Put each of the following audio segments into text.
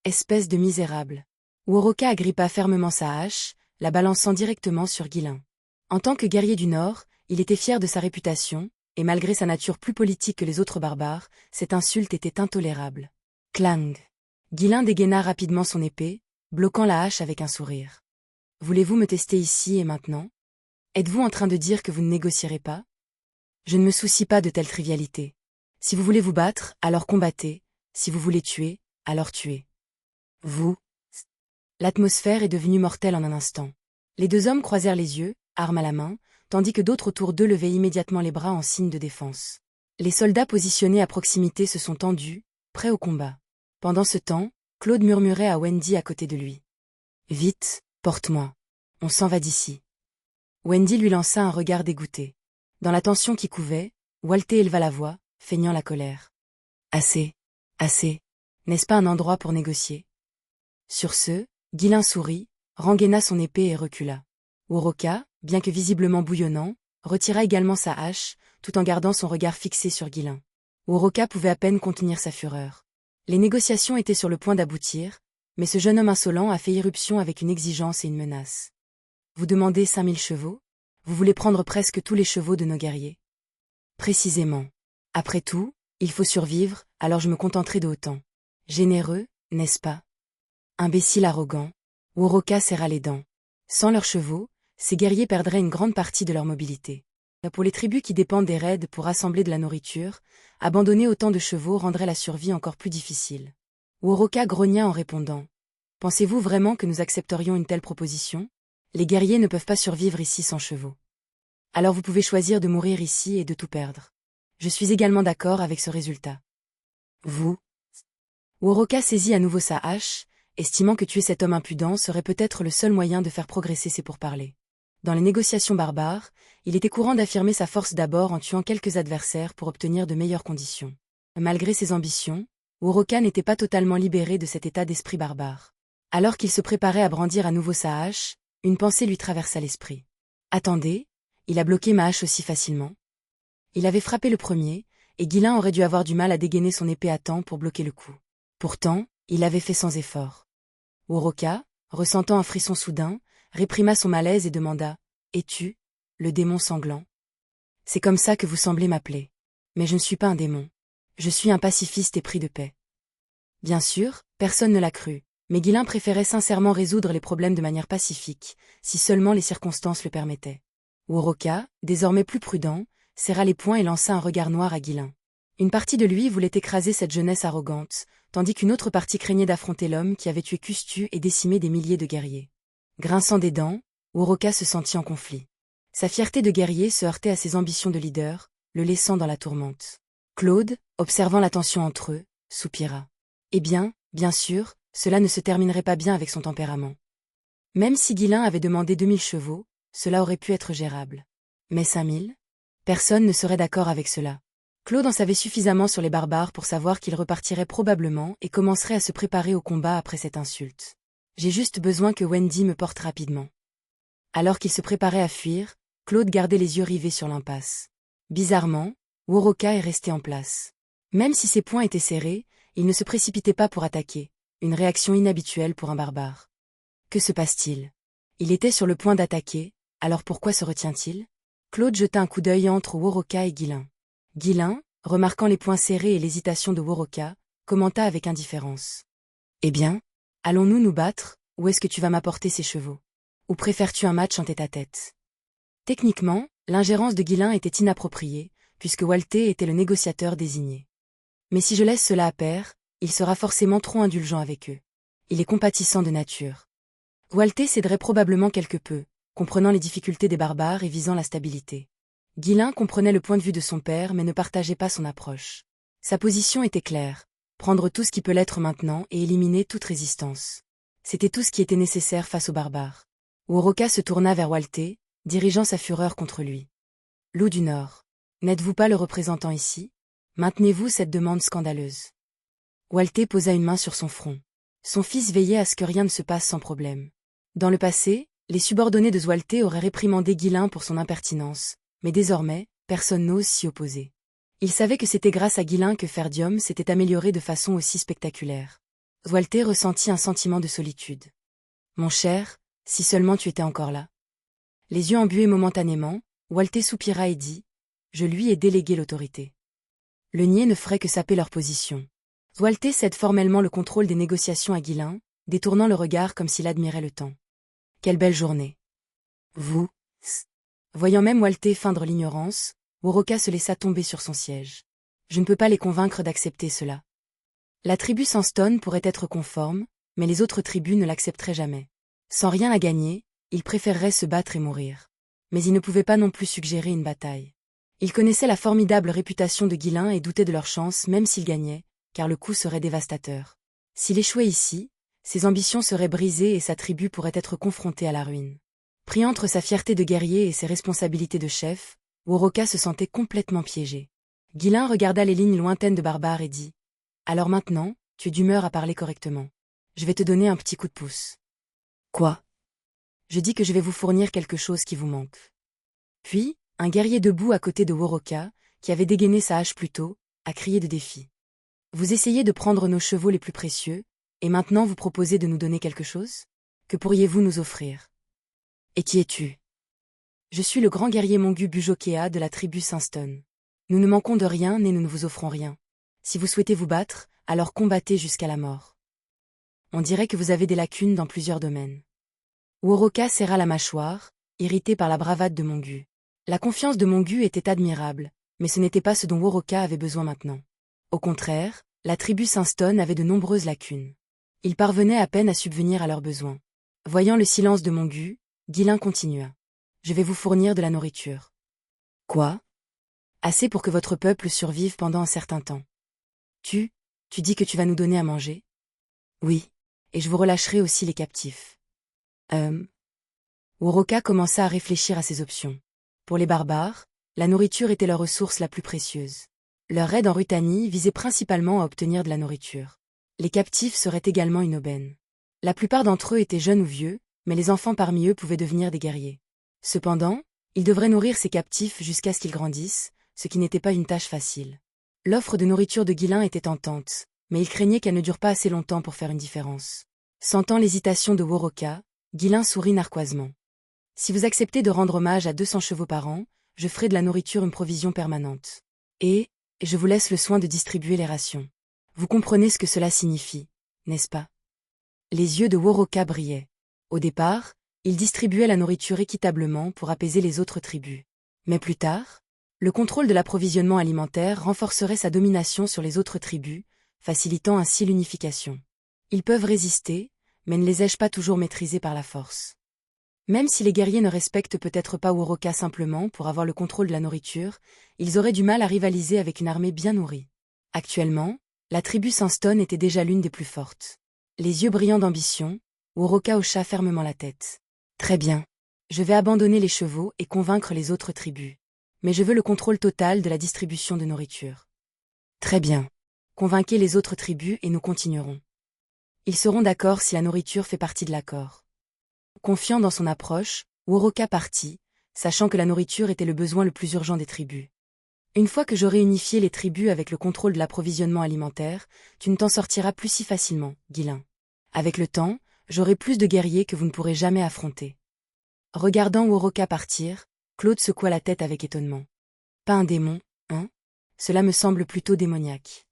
Espèce de misérable. Woroka agrippa fermement sa hache, la balançant directement sur Guilin. En tant que guerrier du Nord, il était fier de sa réputation, et malgré sa nature plus politique que les autres barbares, cette insulte était intolérable. Clang. Guilin dégaina rapidement son épée, bloquant la hache avec un sourire. Voulez-vous me tester ici et maintenant? Êtes-vous en train de dire que vous ne négocierez pas? Je ne me soucie pas de telles trivialités. Si vous voulez vous battre, alors combattez, si vous voulez tuer, alors tuez. Vous. L'atmosphère est devenue mortelle en un instant. Les deux hommes croisèrent les yeux, armes à la main, tandis que d'autres autour d'eux levaient immédiatement les bras en signe de défense. Les soldats positionnés à proximité se sont tendus, prêts au combat. Pendant ce temps, Claude murmurait à Wendy à côté de lui. « Vite, porte-moi. On s'en va d'ici. » Wendy lui lança un regard dégoûté. Dans la tension qui couvait, Walter éleva la voix, feignant la colère. « Assez. Assez. N'est-ce pas un endroit pour négocier ?» Sur ce, Guilin sourit, rengaina son épée et recula. Woroka, bien que visiblement bouillonnant, retira également sa hache, tout en gardant son regard fixé sur Guilin. Woroka pouvait à peine contenir sa fureur. Les négociations étaient sur le point d'aboutir, mais ce jeune homme insolent a fait irruption avec une exigence et une menace. Vous demandez 5000 chevaux? Vous voulez prendre presque tous les chevaux de nos guerriers? Précisément. Après tout, il faut survivre, alors je me contenterai de autant. Généreux, n'est-ce pas? Imbécile arrogant. Woroka serra les dents. Sans leurs chevaux, ces guerriers perdraient une grande partie de leur mobilité. Pour les tribus qui dépendent des raids pour rassembler de la nourriture, abandonner autant de chevaux rendrait la survie encore plus difficile. Woroka grogna en répondant. Pensez-vous vraiment que nous accepterions une telle proposition? Les guerriers ne peuvent pas survivre ici sans chevaux. Alors vous pouvez choisir de mourir ici et de tout perdre. Je suis également d'accord avec ce résultat. Vous? Woroka saisit à nouveau sa hache, estimant que tuer cet homme impudent serait peut-être le seul moyen de faire progresser ses pourparlers. Dans les négociations barbares, il était courant d'affirmer sa force d'abord en tuant quelques adversaires pour obtenir de meilleures conditions. Malgré ses ambitions, Woroka n'était pas totalement libéré de cet état d'esprit barbare. Alors qu'il se préparait à brandir à nouveau sa hache, une pensée lui traversa l'esprit. Attendez, il a bloqué ma hache aussi facilement. Il avait frappé le premier, et Guilin aurait dû avoir du mal à dégainer son épée à temps pour bloquer le coup. Pourtant, il l'avait fait sans effort. Woroka, ressentant un frisson soudain, réprima son malaise et demanda « Es-tu, le démon sanglant ?» C'est comme ça que vous semblez m'appeler. Mais je ne suis pas un démon. Je suis un pacifiste épris de paix. Bien sûr, personne ne l'a cru, mais Guilin préférait sincèrement résoudre les problèmes de manière pacifique, si seulement les circonstances le permettaient. Woroka, désormais plus prudent, serra les poings et lança un regard noir à Guilin. Une partie de lui voulait écraser cette jeunesse arrogante, tandis qu'une autre partie craignait d'affronter l'homme qui avait tué Kustu et décimé des milliers de guerriers. Grinçant des dents, Woroka se sentit en conflit. Sa fierté de guerrier se heurtait à ses ambitions de leader, le laissant dans la tourmente. Claude, observant la tension entre eux, soupira. Eh bien sûr, cela ne se terminerait pas bien avec son tempérament. Même si Guilin avait demandé 2000 chevaux, cela aurait pu être gérable. Mais 5000? Personne ne serait d'accord avec cela. Claude en savait suffisamment sur les barbares pour savoir qu'il repartirait probablement et commencerait à se préparer au combat après cette insulte. J'ai juste besoin que Wendy me porte rapidement. Alors qu'il se préparait à fuir, Claude gardait les yeux rivés sur l'impasse. Bizarrement, Woroka est resté en place. Même si ses poings étaient serrés, il ne se précipitait pas pour attaquer, une réaction inhabituelle pour un barbare. Que se passe-t-il? Il était sur le point d'attaquer, alors pourquoi se retient-il? Claude jeta un coup d'œil entre Woroka et Guilin. Guilin, remarquant les poings serrés et l'hésitation de Woroka, commenta avec indifférence. Eh bien, allons-nous nous battre, ou est-ce que tu vas m'apporter ces chevaux? Ou préfères-tu un match en tête-à-tête? Techniquement, l'ingérence de Guilin était inappropriée, puisque Walter était le négociateur désigné. Mais si je laisse cela à pair, il sera forcément trop indulgent avec eux. Il est compatissant de nature. Walter céderait probablement quelque peu, comprenant les difficultés des barbares et visant la stabilité. Guilin comprenait le point de vue de son père mais ne partageait pas son approche. Sa position était claire, prendre tout ce qui peut l'être maintenant et éliminer toute résistance. C'était tout ce qui était nécessaire face aux barbares. Woroka se tourna vers Walter, dirigeant sa fureur contre lui. Loup du Nord. N'êtes-vous pas le représentant ici? Maintenez-vous cette demande scandaleuse. Walter posa une main sur son front. Son fils veillait à ce que rien ne se passe sans problème. Dans le passé, les subordonnés de Walter auraient réprimandé Guilin pour son impertinence, mais désormais, personne n'ose s'y opposer. Il savait que c'était grâce à Guilin que Ferdium s'était amélioré de façon aussi spectaculaire. Walter ressentit un sentiment de solitude. Mon cher, si seulement tu étais encore là. Les yeux embués momentanément, Walter soupira et dit, je lui ai délégué l'autorité. Le nier ne ferait que saper leur position. Walter cède formellement le contrôle des négociations à Guilain, détournant le regard comme s'il admirait le temps. Quelle belle journée. Vous, voyant même Walter feindre l'ignorance, Woroka se laissa tomber sur son siège. Je ne peux pas les convaincre d'accepter cela. La tribu Sandstone pourrait être conforme, mais les autres tribus ne l'accepteraient jamais. Sans rien à gagner, ils préféreraient se battre et mourir. Mais ils ne pouvaient pas non plus suggérer une bataille. Ils connaissaient la formidable réputation de Guilain et doutaient de leur chance même s'ils gagnaient, car le coup serait dévastateur. S'il échouait ici, ses ambitions seraient brisées et sa tribu pourrait être confrontée à la ruine. Pris entre sa fierté de guerrier et ses responsabilités de chef, Woroka se sentait complètement piégé. Guilain regarda les lignes lointaines de barbares et dit « Alors maintenant, tu es d'humeur à parler correctement. Je vais te donner un petit coup de pouce. » Quoi ? Je dis que je vais vous fournir quelque chose qui vous manque. Puis, un guerrier debout à côté de Woroka, qui avait dégainé sa hache plus tôt, a crié de défi. Vous essayez de prendre nos chevaux les plus précieux, et maintenant vous proposez de nous donner quelque chose ? Que pourriez-vous nous offrir ? Et qui es-tu ? Je suis le grand guerrier Mongu Bujokea de la tribu Sandstone. Nous ne manquons de rien et nous ne vous offrons rien. Si vous souhaitez vous battre, alors combattez jusqu'à la mort. On dirait que vous avez des lacunes dans plusieurs domaines. Woroka serra la mâchoire, irrité par la bravade de Mongu. La confiance de Mongu était admirable, mais ce n'était pas ce dont Woroka avait besoin maintenant. Au contraire, la tribu Sandstone avait de nombreuses lacunes. Ils parvenaient à peine à subvenir à leurs besoins. Voyant le silence de Mongu, Guilain continua. Je vais vous fournir de la nourriture. Quoi ? Assez pour que votre peuple survive pendant un certain temps. Tu dis que tu vas nous donner à manger ? Oui, et je vous relâcherai aussi les captifs. Woroka commença à réfléchir à ses options. Pour les barbares, la nourriture était leur ressource la plus précieuse. Leur raid en Rutanie visait principalement à obtenir de la nourriture. Les captifs seraient également une aubaine. La plupart d'entre eux étaient jeunes ou vieux, mais les enfants parmi eux pouvaient devenir des guerriers. Cependant, ils devraient nourrir ces captifs jusqu'à ce qu'ils grandissent, ce qui n'était pas une tâche facile. L'offre de nourriture de Guilain était tentante, mais il craignait qu'elle ne dure pas assez longtemps pour faire une différence. Sentant l'hésitation de Woroka, Guilain sourit narquoisement. Si vous acceptez de rendre hommage à 200 chevaux par an, je ferai de la nourriture une provision permanente. Et je vous laisse le soin de distribuer les rations. Vous comprenez ce que cela signifie, n'est-ce pas ? Les yeux de Woroka brillaient. Au départ, il distribuait la nourriture équitablement pour apaiser les autres tribus. Mais plus tard, le contrôle de l'approvisionnement alimentaire renforcerait sa domination sur les autres tribus, facilitant ainsi l'unification. Ils peuvent résister, mais ne les ai-je pas toujours maîtrisés par la force ? Même si les guerriers ne respectent peut-être pas Woroka simplement pour avoir le contrôle de la nourriture, ils auraient du mal à rivaliser avec une armée bien nourrie. Actuellement, la tribu Sandstone était déjà l'une des plus fortes. Les yeux brillants d'ambition, Woroka hocha fermement la tête. Très bien. Je vais abandonner les chevaux et convaincre les autres tribus. Mais je veux le contrôle total de la distribution de nourriture. Très bien. Convainquez les autres tribus et nous continuerons. Ils seront d'accord si la nourriture fait partie de l'accord. Confiant dans son approche, Woroka partit, sachant que la nourriture était le besoin le plus urgent des tribus. Une fois que j'aurai unifié les tribus avec le contrôle de l'approvisionnement alimentaire, tu ne t'en sortiras plus si facilement, Guilain. Avec le temps, j'aurai plus de guerriers que vous ne pourrez jamais affronter. Regardant Woroka partir, Claude secoua la tête avec étonnement. Pas un démon, hein ? Cela me semble plutôt démoniaque.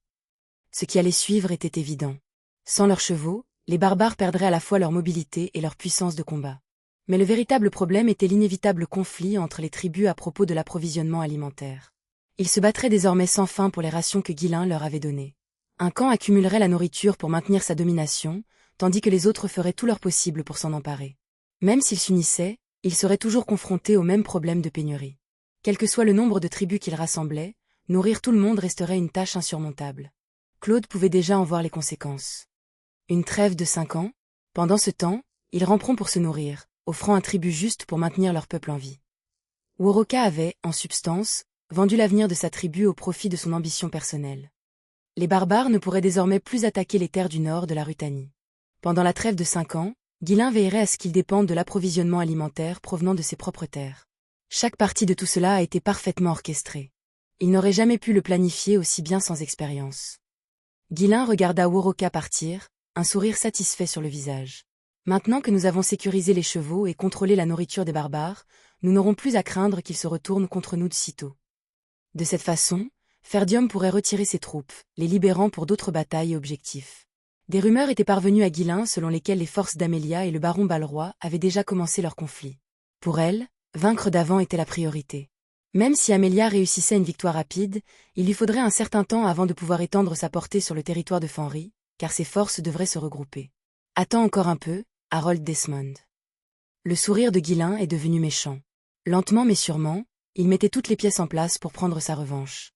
Ce qui allait suivre était évident. Sans leurs chevaux, les barbares perdraient à la fois leur mobilité et leur puissance de combat. Mais le véritable problème était l'inévitable conflit entre les tribus à propos de l'approvisionnement alimentaire. Ils se battraient désormais sans fin pour les rations que Guilain leur avait données. Un camp accumulerait la nourriture pour maintenir sa domination, tandis que les autres feraient tout leur possible pour s'en emparer. Même s'ils s'unissaient, ils seraient toujours confrontés au même problème de pénurie. Quel que soit le nombre de tribus qu'ils rassemblaient, nourrir tout le monde resterait une tâche insurmontable. Claude pouvait déjà en voir les conséquences. Une trêve de 5 ans, pendant ce temps, ils ramperont pour se nourrir, offrant un tribut juste pour maintenir leur peuple en vie. Woroka avait, en substance, vendu l'avenir de sa tribu au profit de son ambition personnelle. Les barbares ne pourraient désormais plus attaquer les terres du nord de la Rutanie. Pendant la trêve de 5 ans, Guilain veillerait à ce qu'ils dépendent de l'approvisionnement alimentaire provenant de ses propres terres. Chaque partie de tout cela a été parfaitement orchestrée. Il n'aurait jamais pu le planifier aussi bien sans expérience. Guilain regarda Woroka partir, un sourire satisfait sur le visage. Maintenant que nous avons sécurisé les chevaux et contrôlé la nourriture des barbares, nous n'aurons plus à craindre qu'ils se retournent contre nous de sitôt. De cette façon, Ferdium pourrait retirer ses troupes, les libérant pour d'autres batailles et objectifs. Des rumeurs étaient parvenues à Guilain selon lesquelles les forces d'Amélia et le baron Balroi avaient déjà commencé leur conflit. Pour elle, vaincre d'avant était la priorité. Même si Amélia réussissait une victoire rapide, il lui faudrait un certain temps avant de pouvoir étendre sa portée sur le territoire de Fenris, car ses forces devraient se regrouper. Attends encore un peu, Harold Desmond. Le sourire de Guilain est devenu méchant. Lentement mais sûrement, il mettait toutes les pièces en place pour prendre sa revanche.